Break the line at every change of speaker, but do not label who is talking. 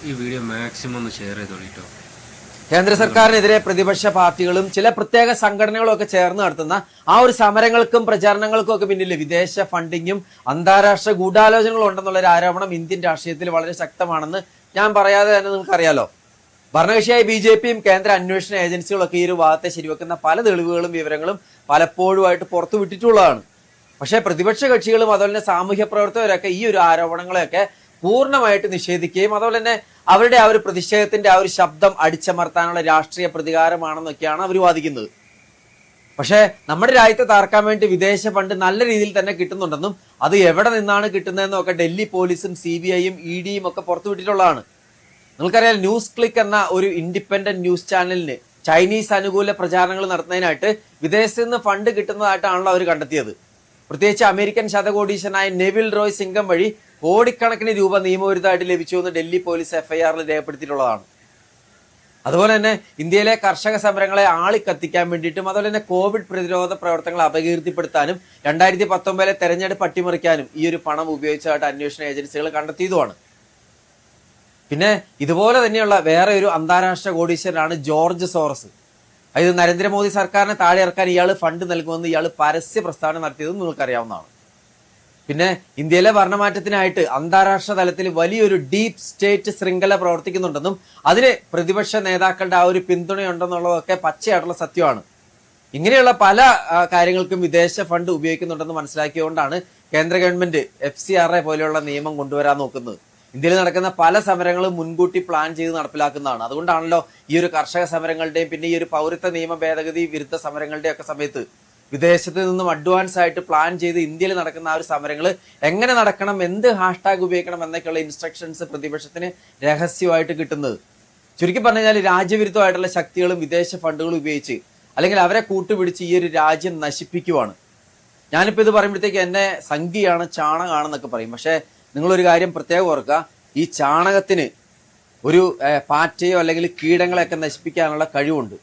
ഈ video maximum ഒന്ന് share ചെയ്തോളിട്ടോ.
കേന്ദ്ര സർക്കാരിനെതിരെ പ്രതിപക്ഷ പാർട്ടികളും ചില പ്രത്യേക സംഘടനകളും ഒക്കെ ചേർന്ന് നടത്തുന്ന ആ ഒരു സമരങ്ങൾക്കും പ്രചാരണങ്ങൾക്കും ഒക്കെ പിന്നിൽ വിദേശ ഫണ്ടിങ്ങും അന്താരാഷ്ട്ര ഗൂഢാലോചനകളും ഉണ്ടെന്നുള്ള ഒരു ആരോപണം ഇന്ത്യൻ രാഷ്ട്രീയത്തിൽ വളരെ ശക്തമാണെന്ന് ഞാൻ പറയാതെ തന്നെ നിങ്ങൾക്കറിയാലോ. ഭരണകക്ഷിയായ BJPയും കേന്ദ്ര അന്വേഷണ ഏജൻസികളൊക്കെ ഈ ഒരു വാദത്തെ ശരിവെക്കുന്ന പല തെളിവുകളും വിവരങ്ങളും പലപ്പോഴുമായിട്ട് പുറത്തു വിട്ടിട്ടുള്ളതാണ്. പക്ഷേ പ്രതിപക്ഷ കക്ഷികളും അതുപോലെ തന്നെ സാമൂഹ്യ പ്രവർത്തകരൊക്കെ ഈ ഒരു ആരോപണങ്ങളെയൊക്കെ പൂർണ്ണമായിട്ട് നിഷേധിക്കുകയും അതുപോലെ തന്നെ അവരുടെ ആ ഒരു പ്രതിഷേധത്തിന്റെ ആ ഒരു ശബ്ദം അടിച്ചമർത്താനുള്ള രാഷ്ട്രീയ പ്രതികാരമാണെന്നൊക്കെയാണ് അവർ വാദിക്കുന്നത്. പക്ഷേ നമ്മുടെ രാജ്യത്തെ താർക്കാൻ വേണ്ടി വിദേശ ഫണ്ട് നല്ല രീതിയിൽ തന്നെ കിട്ടുന്നുണ്ടെന്നും അത് എവിടെ നിന്നാണ് കിട്ടുന്നതെന്നും ഒക്കെ ഡൽഹി പോലീസും CBIയും EDയും ഒക്കെ പുറത്തുവിട്ടിട്ടുള്ളതാണ്. നിങ്ങൾക്കറിയാം, ന്യൂസ് ക്ലിക്ക് എന്ന ഒരു ഇൻഡിപെൻഡന്റ് ന്യൂസ് ചാനലിന് ചൈനീസ് അനുകൂല പ്രചാരണങ്ങൾ നടത്തുന്നതിനായിട്ട് വിദേശത്ത് നിന്ന് ഫണ്ട് കിട്ടുന്നതായിട്ടാണല്ലോ അവർ കണ്ടെത്തിയത്. പ്രത്യേകിച്ച് അമേരിക്കൻ ശതകോടീശനായ നെവിൽ റോയ് സിംഗം വഴി കോടിക്കണക്കിന് രൂപ നിയമവിരുദ്ധമായിട്ട് ലഭിച്ചു എന്ന് ഡൽഹി പോലീസ് FIRൽ രേഖപ്പെടുത്തിയിട്ടുള്ളതാണ്. അതുപോലെ തന്നെ ഇന്ത്യയിലെ കർഷക സമരങ്ങളെ ആളിക്കത്തിക്കാൻ വേണ്ടിയിട്ടും അതുപോലെ തന്നെ കോവിഡ് പ്രതിരോധ പ്രവർത്തനങ്ങൾ അപകീർത്തിപ്പെടുത്താനും 2019 തെരഞ്ഞെടുപ്പ് അട്ടിമറിക്കാനും ഈ ഒരു പണം ഉപയോഗിച്ചതായിട്ട് അന്വേഷണ ഏജൻസികൾ കണ്ടെത്തിയതുമാണ്. പിന്നെ ഇതുപോലെ തന്നെയുള്ള വേറെ ഒരു അന്താരാഷ്ട്ര കോടീശ്വരനാണ് ജോർജ് സോറസ്. അതായത് നരേന്ദ്രമോദി സർക്കാരിനെ താഴെ ഇറക്കാൻ ഇയാൾ ഫണ്ട് നൽകുമെന്ന് ഇയാൾ പരസ്യ പ്രസ്താവന നടത്തിയതും നിങ്ങൾക്കറിയാവുന്നതാണ്. പിന്നെ ഇന്ത്യയിലെ ഭരണമാറ്റത്തിനായിട്ട് അന്താരാഷ്ട്ര തലത്തിൽ വലിയൊരു ഡീപ് സ്റ്റേറ്റ് ശൃംഖല പ്രവർത്തിക്കുന്നുണ്ടെന്നും അതിന് പ്രതിപക്ഷ നേതാക്കളുടെ ആ ഒരു പിന്തുണയുണ്ടെന്നുള്ളതൊക്കെ പച്ചയായിട്ടുള്ള സത്യമാണ്. ഇങ്ങനെയുള്ള പല കാര്യങ്ങൾക്കും വിദേശ ഫണ്ട് ഉപയോഗിക്കുന്നുണ്ടെന്ന് മനസ്സിലാക്കിയതുകൊണ്ടാണ് കേന്ദ്ര ഗവൺമെന്റ് FCRA പോലെയുള്ള നിയമം കൊണ്ടുവരാൻ നോക്കുന്നത്. ഇന്ത്യയിൽ നടക്കുന്ന പല സമരങ്ങളും മുൻകൂട്ടി പ്ലാൻ ചെയ്ത് നടപ്പിലാക്കുന്നതാണ്. അതുകൊണ്ടാണല്ലോ ഈ ഒരു കർഷക സമരങ്ങളുടെയും പിന്നെ ഈ ഒരു പൗരത്വ നിയമ ഭേദഗതി വിരുദ്ധ സമരങ്ങളുടെയും ഒക്കെ സമയത്ത് വിദേശത്ത് നിന്നും അഡ്വാൻസ് ആയിട്ട് പ്ലാൻ ചെയ്ത് ഇന്ത്യയിൽ നടക്കുന്ന ആ ഒരു സമരങ്ങൾ എങ്ങനെ നടക്കണം, എന്ത് ഹാഷ്ടാഗ് ഉപയോഗിക്കണം എന്നൊക്കെയുള്ള ഇൻസ്ട്രക്ഷൻസ് പ്രതിപക്ഷത്തിന് രഹസ്യമായിട്ട് കിട്ടുന്നത്. ചുരുക്കി പറഞ്ഞു കഴിഞ്ഞാൽ രാജ്യവിരുദ്ധമായിട്ടുള്ള ശക്തികളും വിദേശ ഫണ്ടുകളും ഉപയോഗിച്ച് അല്ലെങ്കിൽ അവരെ കൂട്ടുപിടിച്ച് ഈ ഒരു രാജ്യം നശിപ്പിക്കുവാണ്. ഞാനിപ്പോൾ ഇത് പറയുമ്പോഴത്തേക്ക് എന്നെ സംഖ്യയാണ് ചാണകമാണെന്നൊക്കെ പറയും. പക്ഷേ നിങ്ങളൊരു കാര്യം പ്രത്യേകം ഓർക്കുക, ഈ ചാണകത്തിന് ഒരു പാറ്റയോ അല്ലെങ്കിൽ കീടങ്ങളെയൊക്കെ നശിപ്പിക്കാനുള്ള കഴിവുണ്ട്.